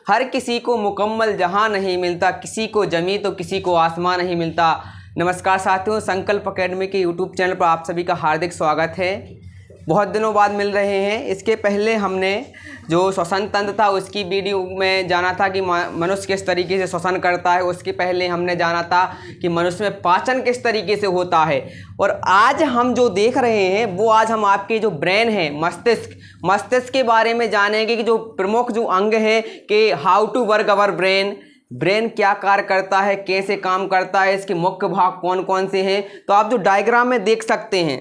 हर किसी को मुकम्मल जहां नहीं मिलता, किसी को जमी तो किसी को आसमान नहीं मिलता। नमस्कार साथियों, संकल्प एकेडमी के यूट्यूब चैनल पर आप सभी का हार्दिक स्वागत है। बहुत दिनों बाद मिल रहे हैं। इसके पहले हमने जो श्वसन तंत्र था उसकी वीडियो में जाना था कि मनुष्य किस तरीके से श्वसन करता है। उसके पहले हमने जाना था कि मनुष्य में पाचन किस तरीके से होता है। और आज हम जो देख रहे हैं वो आज हम आपके जो ब्रेन है, मस्तिष्क के बारे में जानेंगे कि जो प्रमुख जो अंग है कि how to work our brain क्या कार्य करता है, कैसे काम करता है, इसके मुख्य भाग कौन कौन से हैं। तो आप जो डायग्राम में देख सकते हैं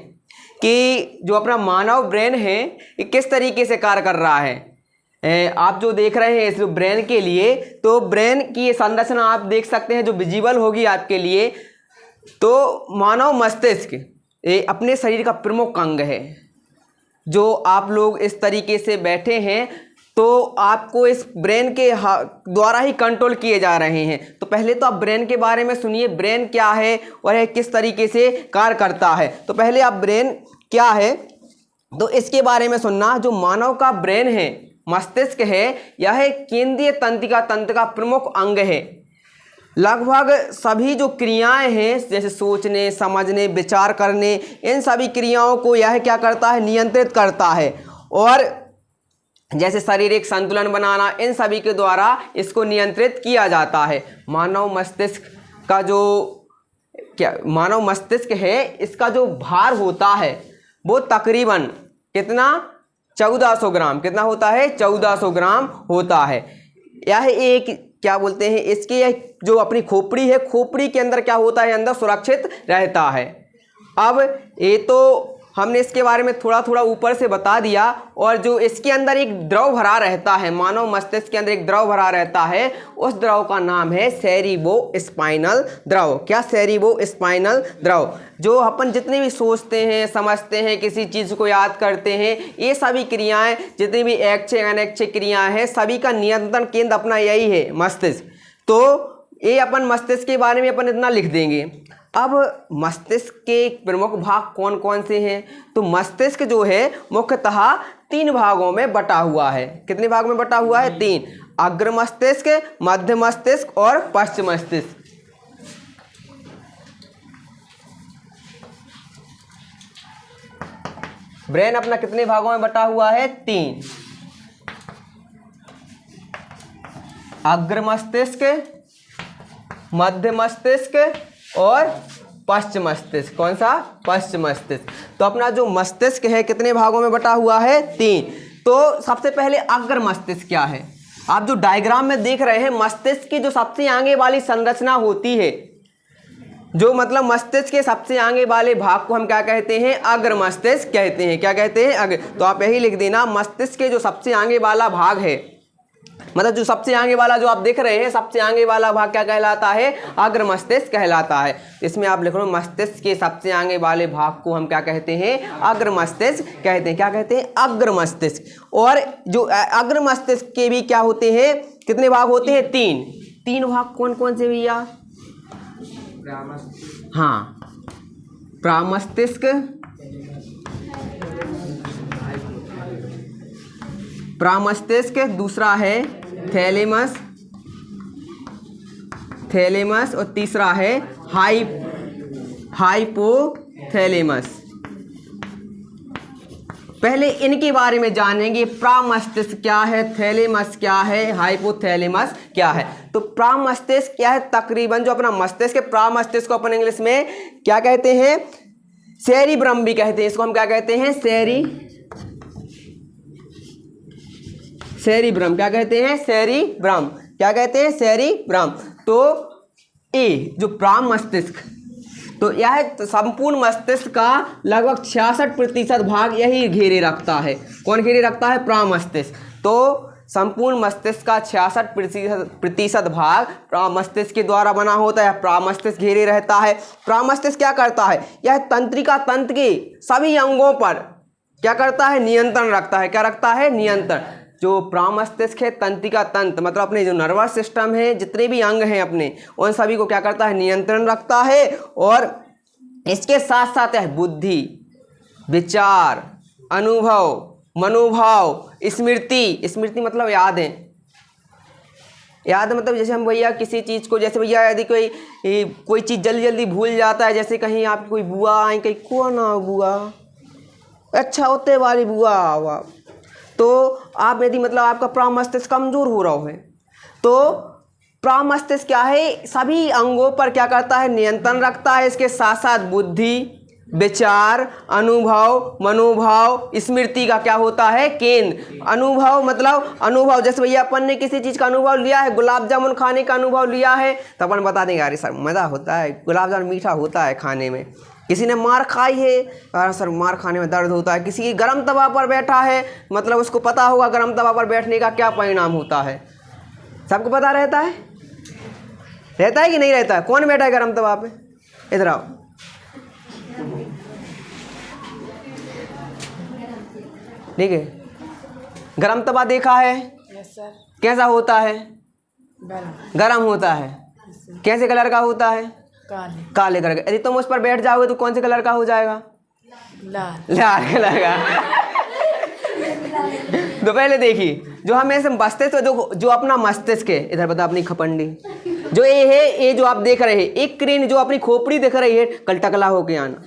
कि जो अपना मानव ब्रेन है ये किस तरीके से कार्य कर रहा है। आप जो देख रहे हैं इस ब्रेन के लिए, तो ब्रेन की ये संरचना आप देख सकते हैं जो विजिबल होगी आपके लिए। तो मानव मस्तिष्क ये अपने शरीर का प्रमुख अंग है। जो आप लोग इस तरीके से बैठे हैं तो आपको इस ब्रेन के द्वारा ही कंट्रोल किए जा रहे हैं। तो पहले तो आप ब्रेन के बारे में सुनिए, ब्रेन क्या है और यह किस तरीके से कार्य करता है। तो पहले आप ब्रेन क्या है तो इसके बारे में सुनना। जो मानव का ब्रेन है, मस्तिष्क है, यह केंद्रीय तंत्रिका तंत्र का प्रमुख अंग है। लगभग सभी जो क्रियाएं हैं जैसे सोचने, समझने, विचार करने, इन सभी क्रियाओं को यह क्या करता है, नियंत्रित करता है। और जैसे शारीरिक संतुलन बनाना, इन सभी के द्वारा इसको नियंत्रित किया जाता है। मानव मस्तिष्क का जो मानव मस्तिष्क है, इसका जो भार होता है वो तकरीबन कितना 1400 ग्राम कितना होता है, 1400 ग्राम होता है। यह एक क्या बोलते हैं इसकी, यह जो अपनी खोपड़ी है, खोपड़ी के अंदर क्या होता है, अंदर सुरक्षित रहता है। अब ये तो हमने इसके बारे में थोड़ा थोड़ा ऊपर से बता दिया। और जो इसके अंदर एक द्रव भरा रहता है, मानव मस्तिष्क के अंदर एक द्रव भरा रहता है, उस द्रव का नाम है सेरिब्रोस्पाइनल द्रव। क्या, सेरिब्रोस्पाइनल द्रव। जो अपन जितने भी सोचते हैं, समझते हैं, किसी चीज़ को याद करते हैं, ये सभी क्रियाएं, जितनी भी ऐच्छिक अनैच्छिक क्रियाएं हैं, सभी का नियंत्रण केंद्र अपना यही है, मस्तिष्क। तो ये अपन मस्तिष्क के बारे में अपन इतना लिख देंगे। अब मस्तिष्क के प्रमुख भाग कौन कौन से हैं। तो मस्तिष्क जो है मुख्यतः 3 भागों में बटा हुआ है। कितने भाग में बटा हुआ है, 3। अग्र मस्तिष्क, मध्य मस्तिष्क और पश्च मस्तिष्क। ब्रेन अपना कितने भागों में बटा हुआ है, 3। अग्र मस्तिष्क, मध्य मस्तिष्क और पश्च मस्तिष्क। कौन सा, पश्च मस्तिष्क। तो अपना जो मस्तिष्क है कितने भागों में बटा हुआ है, 3। तो सबसे पहले अग्र मस्तिष्क क्या है। आप जो डायग्राम में देख रहे हैं, मस्तिष्क की जो सबसे आगे वाली संरचना होती है, जो मतलब मस्तिष्क के सबसे आगे वाले भाग को हम क्या कहते हैं, अग्र मस्तिष्क कहते हैं। क्या कहते हैं, अग्र। तो आप यही लिख देना, मस्तिष्क के जो सबसे आगे वाला भाग है, मतलब जो सबसे आगे वाला जो आप देख रहे हैं, सबसे आगे वाला भाग क्या कहलाता है, अग्र मस्तिष्क कहलाता है। इसमें आप लिख लो मस्तिष्क के सबसे आगे वाले भाग को हम क्या कहते हैं, अग्र मस्तिष्क कहते हैं। क्या कहते हैं, अग्र मस्तिष्क। और जो अग्र मस्तिष्क के भी क्या होते हैं, कितने भाग होते हैं, 3 भाग। कौन कौन से भैया, हाँ, प्रामस्तिष्क, प्रामस्तिष्क, दूसरा है थैलेमस और तीसरा है हाइपोथैलेमस। पहले इनके बारे में जानेंगे, प्रामस्तिष्क क्या है, थैलेमस क्या है, हाइपोथैलेमस क्या है। तो प्रामस्तिष्क क्या है, तकरीबन जो अपना मस्तिष्क है, प्रामस्तिष्क को अपन इंग्लिश में क्या कहते हैं, सेरिब्रम भी कहते हैं। इसको हम क्या कहते हैं, सेरिब्रम। क्या कहते हैं, सेरिब्रम। क्या कहते हैं, सेरिब्रम। तो ए जो प्राम मस्तिष्क, तो यह संपूर्ण मस्तिष्क का लगभग 66% भाग यही घेरे रखता है। कौन घेरे रखता है, प्राम मस्तिष्क। तो संपूर्ण मस्तिष्क का 66% भाग प्राम मस्तिष्क के द्वारा बना होता है, प्राम मस्तिष्क घेरे रहता है। प्राम मस्तिष्क क्या करता है, यह तंत्रिका तंत्र के सभी अंगों पर क्या करता है, नियंत्रण रखता है। क्या रखता है, नियंत्रण। जो प्राम मस्तिष्क है, तंत्रिका तंत्र मतलब अपने जो नर्वस सिस्टम है, जितने भी अंग हैं अपने, उन सभी को क्या करता है, नियंत्रण रखता है। और इसके साथ साथ है बुद्धि, विचार, अनुभव, मनोभाव, स्मृति। स्मृति मतलब याद है, याद मतलब जैसे हम भैया किसी चीज़ को, जैसे भैया यदि कोई चीज़ जल्दी जल्दी भूल जाता है, जैसे कहीं आप कोई बुआ आई, कहीं कौन ना बुआ, अच्छा होते वाली बुआ हुआ, तो आप यदि मतलब आपका प्रामस्तिष्क कमज़ोर हो रहा है तो प्रामस्तिष्क क्या है, सभी अंगों पर क्या करता है, नियंत्रण रखता है। इसके साथ साथ बुद्धि, विचार, अनुभव, मनोभाव, स्मृति का क्या होता है, केंद्र। अनुभव मतलब अनुभव, जैसे भैया अपन ने किसी चीज़ का अनुभव लिया है, गुलाब जामुन खाने का अनुभव लिया है तो अपन बता देंगे अरे सर मज़ा होता है, गुलाब जामुन मीठा होता है खाने में। किसी ने मार खाई है, अरे सर मार खाने में दर्द होता है। किसी की गर्म तवा पर बैठा है, मतलब उसको पता होगा गर्म तवा पर बैठने का क्या परिणाम होता है, सबको पता रहता है कि नहीं रहता है? कौन बैठा है गर्म तवा पे, इधर आओ। ठीक है, गरम तवा देखा है? Yes sir. कैसा होता है? गरम होता है। कैसे कलर का होता है? काले कलर का। यदि तुम उस पर बैठ जाओगे तो कौन से कलर का हो जाएगा? लाल कलर का। तो पहले देखिए, जो हमें मस्तिष्क, जो अपना मस्तिष्क है, इधर बता अपनी खपंडी, जो ये है, ये जो आप देख रहे हैं, एक क्रेन जो अपनी खोपड़ी दिख रही है, कल टकला होके आना,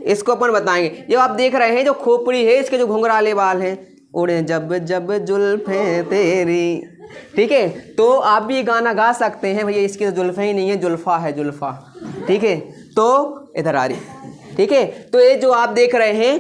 इसको अपन बताएंगे। जो आप देख रहे हैं जो खोपड़ी है, इसके जो घुंघराले बाल हैं, उड़े जब जब जुल्फे तेरी, ठीक है। तो आप भी ये गाना गा सकते हैं भैया, इसकी तो जुल्फे ही नहीं है, जुल्फा है, जुल्फा, ठीक है। तो इधर आ रही, ठीक है। तो ये जो आप देख रहे हैं,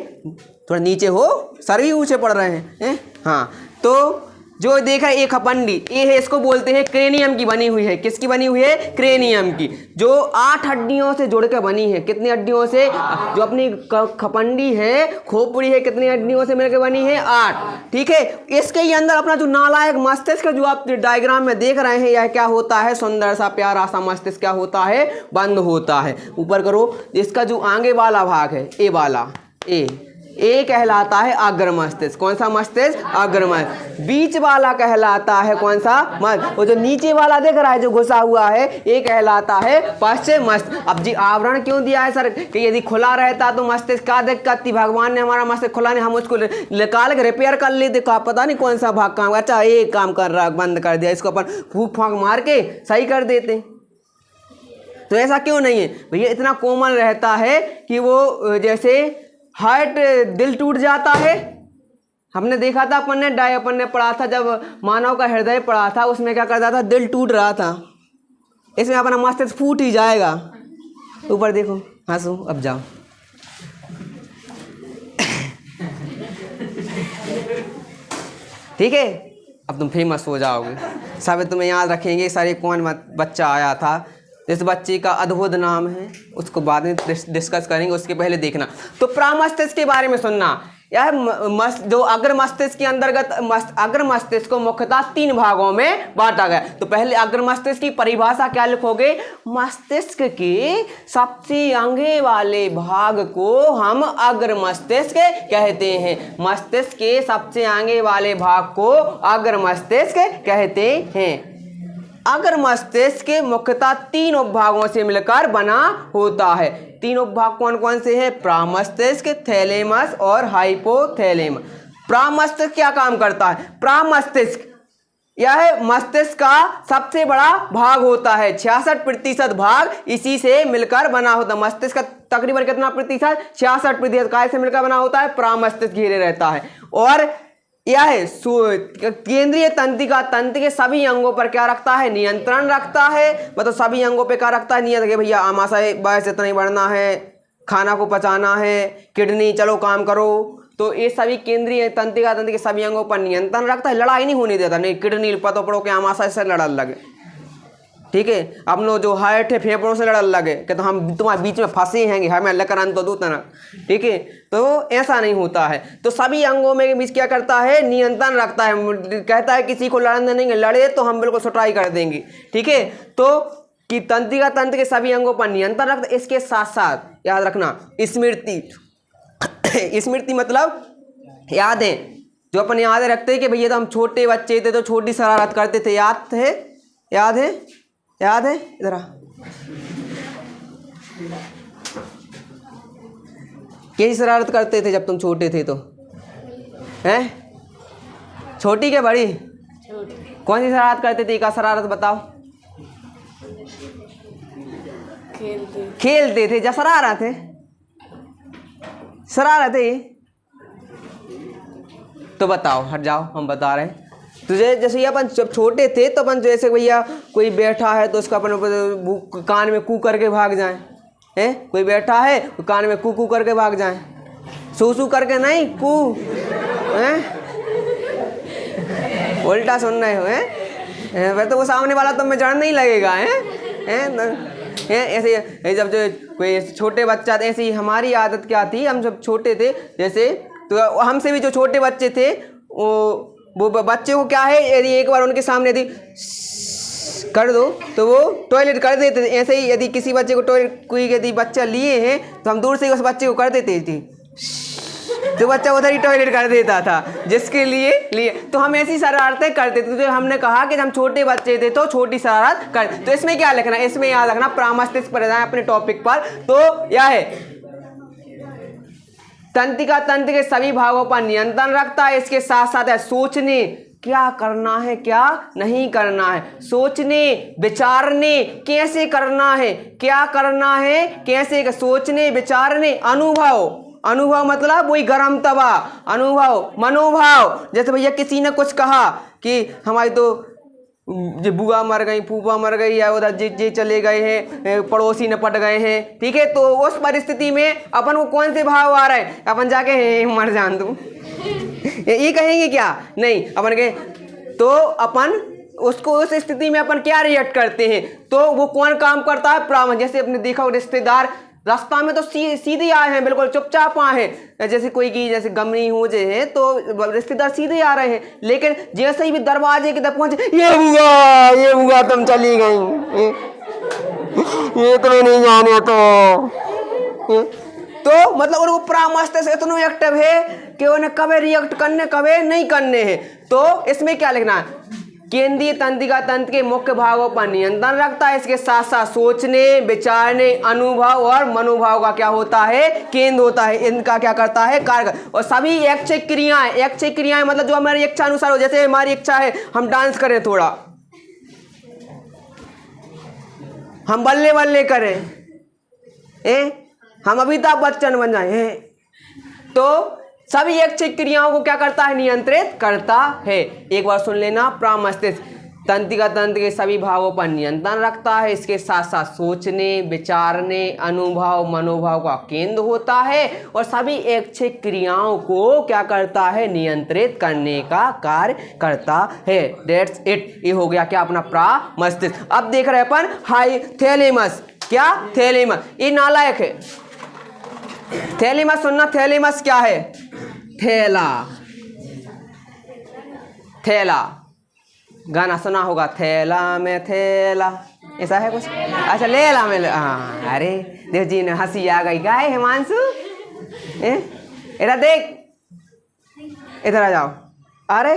थोड़ा नीचे हो, सर भी ऊंचे पड़ रहे हैं, हाँ। तो जो देखा एक खपंडी, ये है, इसको बोलते हैं क्रेनियम की बनी हुई है। किसकी बनी हुई है? क्रेनियम की, जो 8 हड्डियों से जुड़ के बनी है। कितनी हड्डियों से? जो अपनी खपंडी है, खोपड़ी है, कितनी हड्डियों से मिलकर बनी है? 8, ठीक है। इसके ही अंदर अपना जो नालायक मस्तिष्क जो आप डायग्राम में देख रहे हैं, यह क्या होता है? सुंदर सा प्यारा सा मस्तिष्क क्या होता है? बंद होता है। ऊपर करो, इसका जो आगे वाला भाग है, ए वाला, ए कहलाता है अग्र मस्तिष्क। कौन सा मस्तिष्क? अग्र मस्तिष्क। बीच वाला कहलाता है कौन सा? मस्तिष्क। वो जो नीचे वाला दिख रहा है जो घुसा हुआ है, ये कहलाता है पश्चिम मस्तिष्क। अब जी आवरण क्यों दिया है सर कि यदि खुला रहता तो मस्तिष्क का दिक्कत थी, भगवान ने हमारा मस्तिष्क खुला नहीं, हम उसको निकाल के रिपेयर कर लेते, पता नहीं कौन सा भाग काम, अच्छा एक काम कर रहा, बंद कर दिया, इसको अपन फूंक फांक मार के सही कर देते। तो ऐसा क्यों नहीं है भैया? इतना कोमल रहता है कि वो जैसे हार्ट, दिल टूट जाता है। हमने देखा था, अपन ने पढ़ा था, जब मानव का हृदय पढ़ा था, उसमें क्या करता था? दिल टूट रहा था। इसमें अपना मस्तिष्क फूट ही जाएगा। ऊपर देखो, हंसो, अब जाओ। ठीक है, अब तुम फेमस हो जाओगे, सब तुम्हें याद रखेंगे सारे। कौन बच्चा आया था, इस बच्चे का अद्भुत नाम है, उसको बाद में डिस्कस करेंगे, उसके पहले देखना। तो प्रामस्तिष्क के बारे में सुनना। यह जो अग्र मस्तिष्क के अंतर्गत, अग्र मस्तिष्क को मुख्यतः 3 भागों में बांटा गया। तो पहले अग्र मस्तिष्क की परिभाषा क्या लिखोगे? मस्तिष्क के सबसे आगे वाले भाग को हम अग्र मस्तिष्क कहते हैं। मस्तिष्क के सबसे आगे वाले भाग को अग्र मस्तिष्क कहते हैं। अग्र मस्तिष्क मुख्यतः 3 उपभागों से मिलकर बना होता है। 3 उपभाग कौन कौन से हैं? प्रामस्तिष्क, थैलेमस और हाइपोथैलेमस। प्रामस्तिष्क क्या काम करता है? प्रामस्तिष्क यह मस्तिष्क का सबसे बड़ा भाग होता है। 66% भाग इसी से मिलकर बना होता है। मस्तिष्क का तकरीबन कितना प्रतिशत? 66% का से मिलकर बना होता है। प्रामस्तिष्क घेरे रहता है। और यह केंद्रीय तंत्रिका, तंत्र के सभी अंगों पर क्या रखता है? नियंत्रण रखता है। मतलब सभी अंगों पे क्या रखता है? नियंत्रण। भैया आमाशय बस इतना ही बढ़ना है, खाना को पचाना है, किडनी चलो काम करो। तो ये सभी केंद्रीय तंत्रिका, तंत्र के सभी अंगों पर नियंत्रण रखता है। लड़ाई नहीं होने देता, नहीं किडनी पतो पड़ो के आमाशय से लड़न लगे, ठीक है। अपनो जो हार्ट है फेफड़ों से लड़न लगे कि तो हम तुम्हारे बीच में फंसे हैं, हमें लकरन तो दो तना, ठीक है। तो ऐसा नहीं होता है। तो सभी अंगों में बीच क्या करता है? नियंत्रण रखता है। कहता है किसी को लड़ने नहीं, लड़े तो हम बिल्कुल सुटाई कर देंगे, ठीक है। तो कि तंत्रिका, तंत्र के सभी अंगों पर नियंत्रण रखता है। इसके साथ साथ याद रखना स्मृति। स्मृति मतलब याद है, जो अपन याद रखते हैं कि भैया तो हम छोटे बच्चे थे तो छोटी शरारत करते थे, याद है? याद है? याद है? इधर आ। कैसी शरारत करते थे जब तुम छोटे थे? तो हैं छोटी क्या बड़ी? छोटी। कौन सी शरारत करते थे? का शरारत बताओ। खेलते थे। जा शरारत है, शरारत है। तो बताओ, हट जाओ, हम बता रहे हैं तुझे। जैसे अपन जब छोटे थे तो अपन जैसे भैया कोई बैठा है तो उसका अपन कान में कू करके भाग जाए, हैं? कोई बैठा है तो कान में कू करके भाग जाए, सू करके नहीं, कू, हैं? उल्टा सुन रहे हो, हैं? वैसे तो वो सामने वाला तो हमें जान नहीं लगेगा, हैं? ऐसे जब जो कोई छोटे बच्चा, ऐसी हमारी आदत क्या थी, हम जब छोटे थे जैसे, तो हमसे भी जो छोटे बच्चे थे वो बच्चे को क्या है, यदि एक बार उनके सामने यदि कर दो तो वो टॉयलेट कर देते थे। ऐसे ही यदि किसी बच्चे को टॉयलेट, कोई यदि बच्चा लिए हैं तो हम दूर से ही उस बच्चे को कर देते थे, तो बच्चा उधर ही टॉयलेट कर देता था, जिसके लिए तो हम ऐसी शरारतें करते थे। तो हमने कहा कि हम छोटे बच्चे थे तो छोटी शरारत कर। तो इसमें क्या लिखना, इसमें याद रखना परामर्शित पर जाए अपने टॉपिक पर। तो यह है तंत्रिका तंत्र के सभी भागों पर नियंत्रण रखता है। इसके साथ साथ है सोचने, क्या करना है क्या नहीं करना है, सोचने विचारने, कैसे करना है क्या करना है कैसे, सोचने विचारने। अनुभव मतलब वही गरम तवा, अनुभव मनोभाव। जैसे भैया किसी ने कुछ कहा कि हमारी तो जी बुआ मर गई, फूफा मर गई, या उधर जी चले गए हैं, पड़ोसी न पट गए हैं, ठीक है। तो उस परिस्थिति में अपन को कौन से भाव आ रहा है, अपन जाके मर जान दूँ ये कहेंगे क्या? नहीं, अपन के तो अपन उसको उस स्थिति में अपन क्या रिएक्ट करते हैं, तो वो कौन काम करता है, परामर्श। जैसे अपने देखा रिश्तेदार रास्ता में तो सीधे आए हैं, बिल्कुल चुपचाप आए हैं। जैसे कोई की जैसे गमनी हो जाए है तो रिश्तेदार सीधे आ रहे हैं, लेकिन जैसे ही भी दरवाजे की तरफ पहुंचे, ये बुआ तुम चली गई, ये तुम्हें नहीं जाने तो मतलब उनको परामर्श से इतना एक्टिव है कि उन्हें कभी रिएक्ट करने कभी नहीं करने हैं। तो इसमें क्या लिखना है, केंद्रीय तंत्रिका तंत्र के मुख्य भागों पर नियंत्रण रखता है। इसके साथ साथ सोचने विचारने अनुभव और मनोभाव का क्या होता है, केंद्र होता है। इनका क्या करता है, कार्य। और सभी ऐच्छिक क्रियाएं मतलब जो हमारी इच्छा अनुसार हो। जैसे हमारी इच्छा है हम डांस करें, थोड़ा हम बल्ले बल्ले करें, हम अमिताभ बच्चन बन जाए, तो सभी ऐच्छिक क्रियाओं को क्या करता है, नियंत्रित करता है। एक बार सुन लेना, परामर्शित तंत्रिका तंत्र के सभी भागों पर नियंत्रण रखता है। इसके साथ साथ सोचने विचारने अनुभव मनोभाव का केंद्र होता है और सभी ऐच्छिक क्रियाओं को क्या करता है, नियंत्रित करने का कार्य करता है। That's it. ये हो गया क्या अपना परामर्शित। अब देख रहे अपन हाइपोथैलेमस। क्या थैलेमस, ये नालायक है। थैलेमस सुनना, थैलेमस क्या है, थैला गाना सुना होगा, थैला में थैला, ऐसा है कुछ। अच्छा लेला में हाँ, अरे देव जी ने हंसी आ गई। क्या है हिमांशु, इधर देख, इधर आ जाओ। अरे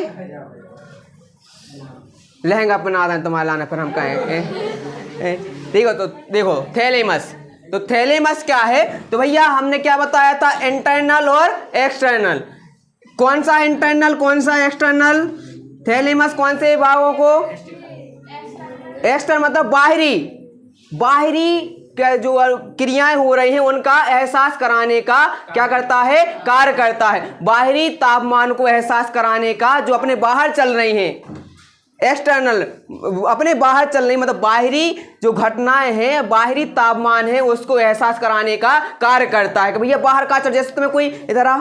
लहंगा पहना दें तुम्हारा लाना, फिर हम कहें। देखो तो देखो थैलेमस, तो थैलेमस क्या है, तो भैया हमने क्या बताया था, इंटरनल और एक्सटर्नल। कौन सा इंटरनल कौन सा एक्सटर्नल, थैलेमस कौन से भागों को, एक्सटर्नल मतलब बाहरी जो क्रियाएं हो रही हैं उनका एहसास कराने का क्या करता है, कार्य करता है। बाहरी तापमान को एहसास कराने का, जो अपने बाहर चल रही हैं। एक्सटर्नल अपने बाहर चल रही मतलब बाहरी जो घटनाएं हैं, बाहरी तापमान है, उसको एहसास कराने का कार्य करता है कि भैया बाहर का चल। जैसे तुम्हें कोई इधर आ,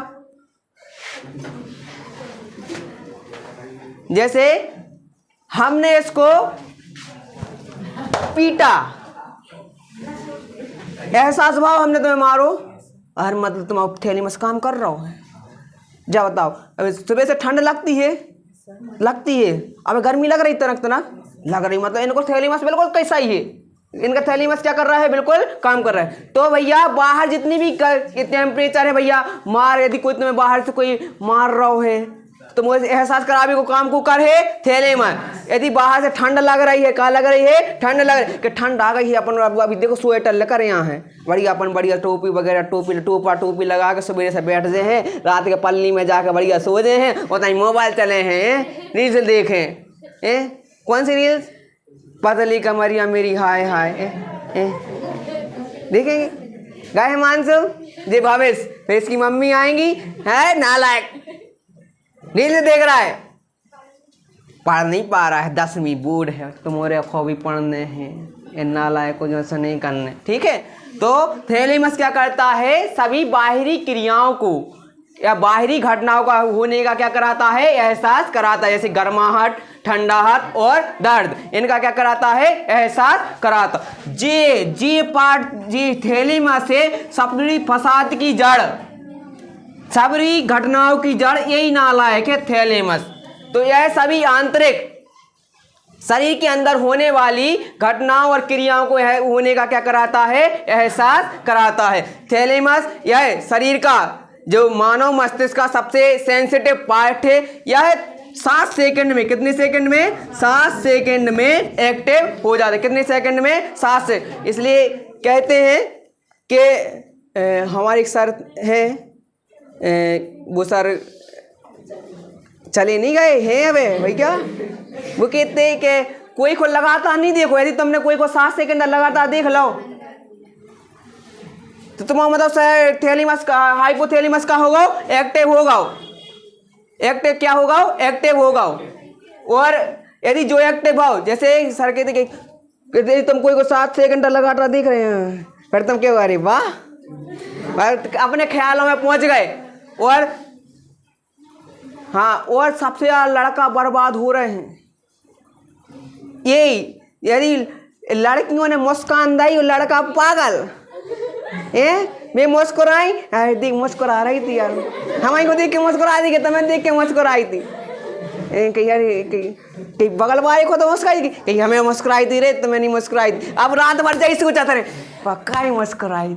जैसे हमने इसको पीटा, एहसास भाव हमने तुम्हें मारो, और मतलब तुम थैलेमस काम कर रहा हो। जा बताओ, अभी सुबह से ठंड लगती है, अब गर्मी लग रही तनक लग रही, मतलब इनको थैलेमस बिल्कुल कैसा ही है, इनका थैलेमस क्या कर रहा है, बिल्कुल काम कर रहा है। तो भैया बाहर जितनी भी टेम्परेचर है भैया, यदि कोई तुम्हें बाहर से कोई मार रहा है तो मुझे एहसास करावे को काम को करे थैलेमस। यदि बाहर से ठंड लग रही है, क्या लग रही है, ठंड लग रही है, कि ठंड आ गई है, अपन अभी देखो स्वेटर लेकर यहाँ है, बढ़िया अपन बढ़िया टोपी वगैरह टोपी लगा के सुबह से बैठ गए हैं, रात के पल्ली में जाकर बढ़िया सो गए हैं, और तहीं मोबाइल चले हैं, रील्स देखें, कौन सी रील्स? पतली कमरिया मेरी हाय हाय। देखेंगे गाय हिमांशु जी भविष्य, फिर इसकी मम्मी आएंगी, है नालायक रील्स देख रहा है, पढ़ नहीं पा रहा है, 10वीं बोर्ड है, तुम्हारे अखो भी पढ़ने हैं, नालायक को जैसा नहीं करने। ठीक है, तो थैलेमस क्या करता है? सभी बाहरी क्रियाओं को या बाहरी घटनाओं का होने का क्या कराता है? एहसास कराता है, जैसे गर्माहट, ठंडाहट और दर्द, इनका क्या कराता है? एहसास कराता। जी पार्ट जी थैलेमस से सभी फसाद की जड़, सभी घटनाओं की जड़ यही नालायक है थैलेमस। तो यह सभी आंतरिक शरीर के अंदर होने वाली घटनाओं और क्रियाओं को होने का क्या कराता है? एहसास कराता है। थैलेमस यह शरीर का जो मानव मस्तिष्क का सबसे सेंसिटिव पार्ट है। यह 7 सेकंड में, कितने सेकंड में? 7 सेकंड में एक्टिव हो जाता है। कितने सेकंड में? 7 से। इसलिए कहते हैं कि हमारे एक सर है, वो सर चले नहीं गए हैं अबे भाई, क्या वो कहते हैं कि कोई को लगातार नहीं देखो, यदि तुमने कोई को 7 सेकंड लगातार देख लो तो तुम्हारा मतलब थैलेमस का, हाइपोथैलेमस का होगा, एक्टिव होगा। एक्टिव क्या होगा? एक्टिव होगा। और यदि जो एक्टिव हो, जैसे सर कहते कि तुम कोई को 7 सेकंड लगातार देख रहे हैं, फिर तुम क्या? अरे वाह, अपने ख्यालों में पहुंच गए। और हाँ, और सबसे ज्यादा लड़का बर्बाद हो रहे हैं यही, यदि लड़कियों ने मुस्कान दी और लड़का पागल। मैं मुस्कुराई, देख मुस्कुरा रही थी यार, हमारी को देख के मुस्कुरा दी, तुम्हें देख के मुस्कुराई थी। कहीं बगल वाले को तो मुस्कुराई, कहीं हमें मुस्कुराई थी रे, तुम्हें नहीं मुस्कुराई थी। अब रात भर जाए सोचा था पक्का ही मुस्कुराई।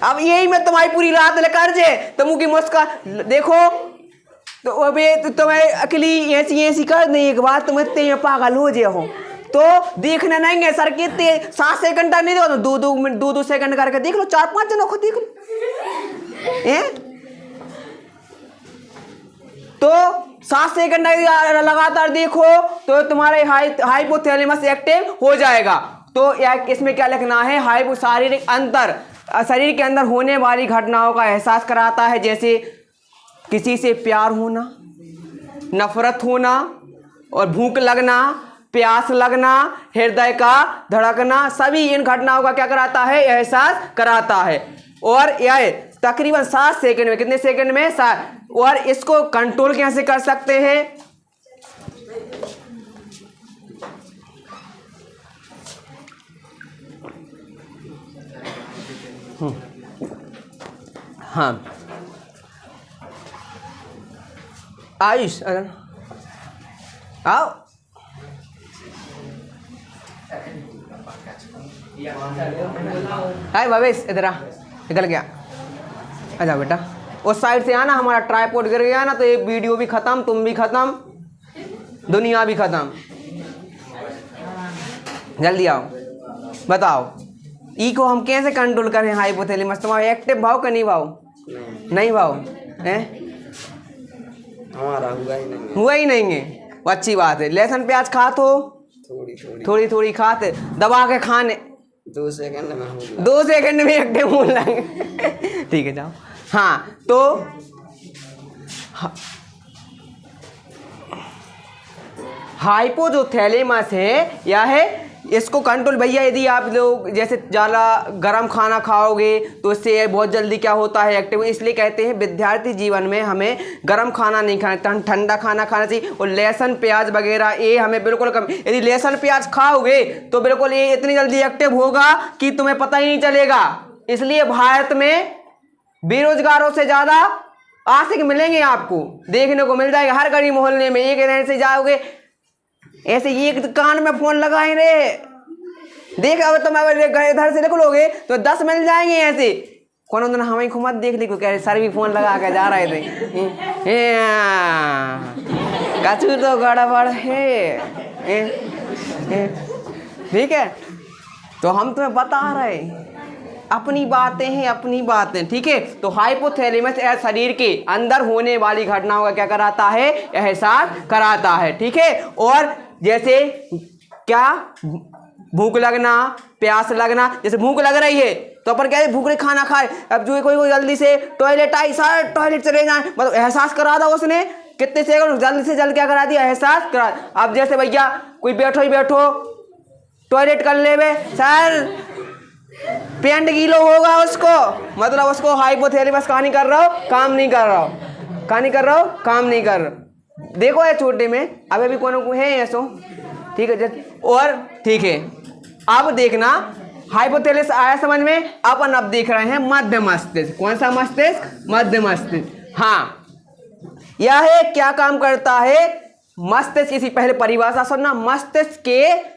अब यही मैं तुम्हारी पूरी रात लेकर जे तुम की मुस्कान देखो तो अबे तो तुम्हें अकेली ऐसी कर नहीं, एक बार तुम इतने पागल हो जे हो तो देखना नहीं है। सर कितने 7 सेकंड तक नहीं देखो, तो 2-2 मिनट 2-2 सेकंड करके देख लो, 4-5 जनों को देख लो। तो 7 सेकंड लगातार देखो तो तुम्हारे हाइपोथैलेमस एक्टिव हो जाएगा। तो इसमें क्या लिखना है? हाइपो शारीरिक अंतर, शरीर के अंदर होने वाली घटनाओं का एहसास कराता है, जैसे किसी से प्यार होना, नफरत होना और भूख लगना, प्यास लगना, हृदय का धड़कना, सभी इन घटनाओं का क्या कराता है? एहसास कराता है। और यह तकरीबन 7 सेकंड में, कितने सेकंड में? 7। और इसको कंट्रोल कैसे कर सकते हैं? हाँ, आयुष आओ। हाय भवेश, इधर आ, निकल गया। अच्छा बेटा, उस साइड से आना, हमारा ट्राइपॉड गिर गया ना, तो ये वीडियो भी खत्म, तुम भी खत्म, दुनिया भी खत्म। जल्दी आओ, बताओ ई को हम कैसे कंट्रोल करें? हाइपोथैलेमस तुम्हारा एक्टिव भाव का नहीं भाव? नहीं भाव है, हमारा हुआ ही नहीं है। वो अच्छी बात है। लहसुन प्याज खात हो? थोड़ी थोड़ी खाते, दबा के खाने 2 सेकंड में हो गया। 2 सेकंड में एक्टिव हो लगे। ठीक है, जाओ। हाँ, तो हाइपो जो थैलेमस है यह है, इसको कंट्रोल भैया, यदि आप लोग जैसे ज़्यादा गर्म खाना खाओगे तो इससे बहुत जल्दी क्या होता है? एक्टिव। इसलिए कहते हैं विद्यार्थी जीवन में हमें गर्म खाना नहीं खाना, ठंडा खाना खाना चाहिए। और लहसुन प्याज वगैरह ये हमें बिल्कुल कम, यदि लहसुन प्याज खाओगे तो बिल्कुल ये इतनी जल्दी एक्टिव होगा कि तुम्हें पता ही नहीं चलेगा। इसलिए भारत में बेरोजगारों से ज़्यादा आशिक मिलेंगे, आपको देखने को मिल जाएगा हर गली मोहल्ले में। एक रहने से जाओगे ऐसे एक कान में फोन लगाए रे, देख अब तुम अगर इधर से निकलोगे तो 10 मिल जाएंगे ऐसे। कौन दिन हमें खुमत देख ली, कह रहे सर भी फोन लगा के जा रहे थे। कचू तो गड़बड़ है। ठीक है, तो हम तुम्हें बता रहे अपनी बातें हैं, अपनी बातें, ठीक है। तो हाइपोथैलेमस शरीर के अंदर होने वाली घटनाओं का क्या कराता है, एहसास कराता है, ठीक है। और जैसे क्या, भूख लगना, प्यास लगना, जैसे भूख लग रही है तो अपन क्या भूख रही खाना खाए, अब जो कोई जल्दी से टॉयलेट आई, सारा टॉयलेट चले जाए, मतलब एहसास करा था उसने, कितने सेकंड जल्द से जल्द क्या करा दिया, एहसास करा। अब जैसे भैया कोई बैठो ही बैठो टॉयलेट कर ले बे, सर पेंट गीलो होगा उसको, मतलब उसको हाइपोथैलेमस कहानी कर रहा हो, काम नहीं कर रहा हो, कहानी कर रहा हो, काम नहीं कर रहा। देखो ये छोटे में अभी भी कौन है ऐसो, ठीक है। और ठीक है, अब देखना हाइपोथैलेमस आया समझ में। अपन अब देख रहे हैं मध्य मस्तिष्क। कौन सा मस्तिष्क, मध्य मस्तिष्क। हाँ, यह क्या काम करता है, मस्तिष्क, इसी पहले परिभाषा सुनना, मस्तिष्क के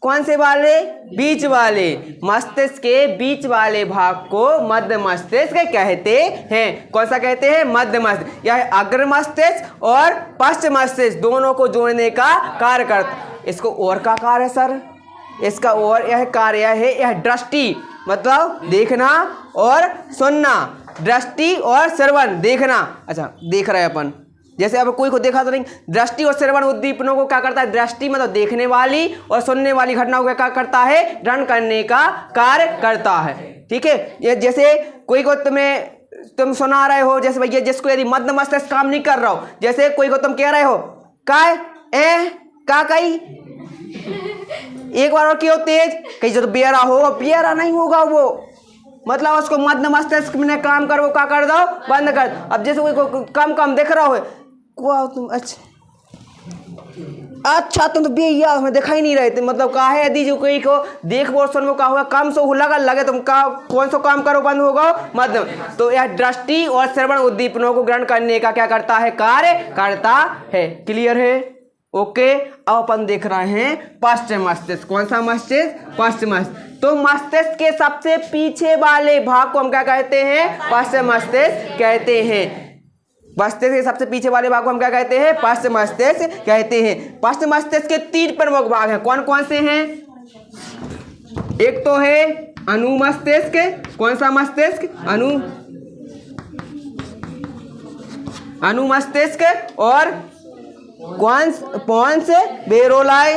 कौन से वाले, बीच वाले, मस्तिष्क के बीच वाले भाग को मध्य मस्तिष्क कहते हैं। कौन सा कहते हैं, मध्य मस्तिष्क। यह अग्र मस्तिष्क और पश्चिम मस्तिष्क दोनों को जोड़ने का कार्य करता। इसको और का कार्य है सर, इसका और यह कार्य है, यह दृष्टि मतलब देखना और सुनना, दृष्टि और श्रवण देखना। अच्छा देख रहे हैं अपन, जैसे अब कोई को देखा तो नहीं, दृष्टि और श्रवण उद्दीपनों को क्या करता है, दृष्टि मतलब देखने वाली और सुनने वाली घटनाओं को क्या करता है, ग्रहण करने का कार्य करता है, ठीक है। ये जैसे कोई को तुम सुना रहे हो, जैसे भैया जिसको यदि मध्य मस्तिष्क काम नहीं कर रहा हो, जैसे कोई को तुम कह रहे हो काय का कई, एक बार और क्यों तेज कहीं, जो बेरा हो, बेरा नहीं होगा वो, मतलब उसको मध्य मस्तिष्क में काम कर, वो क्या कर दो, बंद कर। अब जैसे कोई को कम दिख रहा हो, तुम अच्छा तुम तो बेया में दिखाई नहीं रहे थे, मतलब कहा है यदि जो कोई को देख वो सुन में कहा हुआ कम सो लगे तुम का कौन सा काम करो, बंद होगा मध्य। तो यह दृष्टि और श्रवण उद्दीपनों को ग्रहण करने का क्या करता है, कार्य करता है। क्लियर है, ओके। अब अपन देख रहे हैं पश्चिम मस्तिष्क। कौन सा मस्तिष्क, पश्चिम मस्तिष्क। तो मस्तिष्क के सबसे पीछे वाले भाग को हम क्या कहते हैं, पश्चिम मस्तिष्क कहते हैं। मस्तिष्क के सबसे पीछे वाले भाग को हम क्या कहते हैं, पश्चिम मस्तिष्क कहते हैं। पश्चिम मस्तिष्क के 3 प्रमुख भाग हैं। कौन कौन से हैं, एक तो है अनुमस्तिष्क। कौन सा मस्तिष्क, अनुमस्तिष्क, और पोन्स बेरोलाई,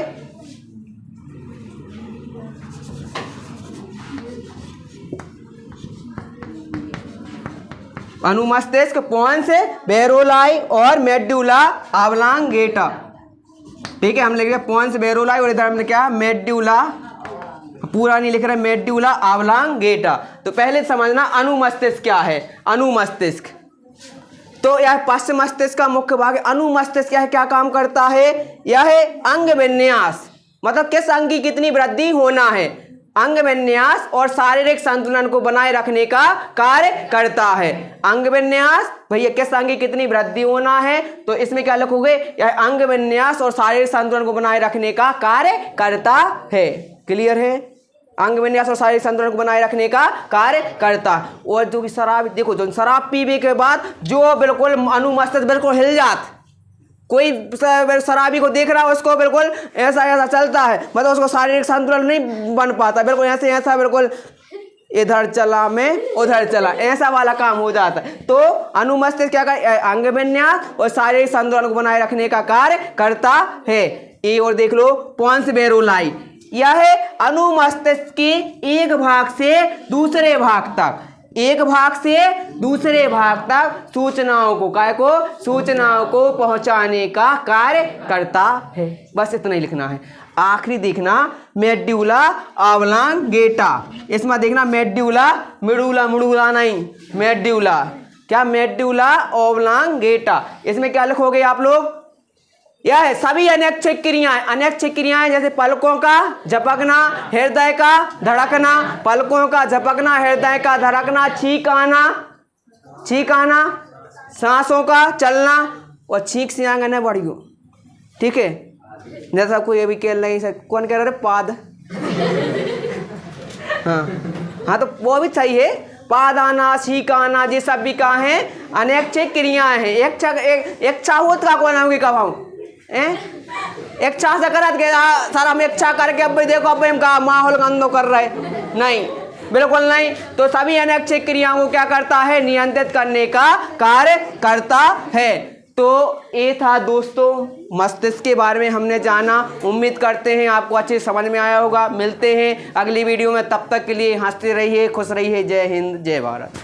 अनुमस्तिष्क, पोन्स बेरोलाई और मेड्यूला ऑब्लांगेटा, ठीक है। हम लिख रहे हैं पोन्स बेरोलाई और इधर हमने क्या, मेड्यूला, पूरा नहीं लिख रहे, मेड्यूला ऑब्लांगेटा। तो पहले समझना अनुमस्तिष्क क्या है। अनुमस्तिष्क तो यह पश्चिम मस्तिष्क का मुख्य भाग है। अनुमस्तिष्क क्या काम करता है, यह है अंग विन्यास, मतलब किस अंग की कितनी वृद्धि होना है, अंग विन्यास और शारीरिक संतुलन को बनाए रखने का कार्य करता है। अंग विन्यास भैया किस अंग की कितनी वृद्धि होना है, तो इसमें क्या लिखोगे, यह अंग विन्यास और शारीरिक संतुलन को बनाए रखने का कार्य करता है। क्लियर है, अंग विन्यास और शारीरिक संतुलन को बनाए रखने का कार्य करता। और जो कि शराब, देखो जो शराब पीने के बाद जो बिल्कुल अनुमस्तिष्क बिल्कुल हिल जाता, कोई शराबी को देख रहा है उसको बिल्कुल ऐसा ऐसा चलता है, मतलब उसको शारीरिक संतुलन नहीं बन पाता, बिल्कुल ऐसे ऐसा बिल्कुल इधर चला मैं उधर चला, ऐसा वाला काम हो जाता है। तो अनुमस्तिष्क क्या कर, अंग विन्यास और शारीरिक संतुलन को बनाए रखने का कार्य करता है। ये और देख लो पोन्स बेरोलाई, यह है अनुमस्तिष्क के एक भाग से दूसरे भाग तक, एक भाग से दूसरे भाग तक सूचनाओं को, काय को, सूचनाओं को पहुंचाने का कार्य करता है। बस इतना ही लिखना है। आखिरी देखना मेड्यूला ऑब्लांगेटा, इसमें देखना मेड्यूला, मिडूला नहीं, मेड्यूला, क्या मेड्यूला ऑब्लांगेटा। इसमें क्या लिखोगे आप लोग, यह है सभी अनैच्छिक क्रियाएं, अनैच्छिक क्रियाएं जैसे पलकों का झपकना, हृदय का धड़कना, पलकों का झपकना, हृदय का धड़कना, छींक आना, सांसों का चलना, और छींक से आगे न बढ़ियो, ठीक है। जैसा कोई अभी कह नहीं सकता, कौन कह रहा है, पाद, हाँ तो वो भी सही है, पाद आना, छींक आना, ये सब भी कहा है अनैच्छिक क्रियाएं हैं। एक चाहूत का कौन होगी कब इच्छा से करत के सारा हम इच्छा करके अब देखो अब हम का माहौल गंदो कर रहे, नहीं, बिल्कुल नहीं। तो सभी अनैच्छिक क्रियाओं को क्या करता है? नियंत्रित करने का कार्य करता है। तो ये था दोस्तों मस्तिष्क के बारे में हमने जाना। उम्मीद करते हैं आपको अच्छे समझ में आया होगा। मिलते हैं अगली वीडियो में, तब तक के लिए हंसते रहिए, खुश रहिए। जय हिंद, जय भारत।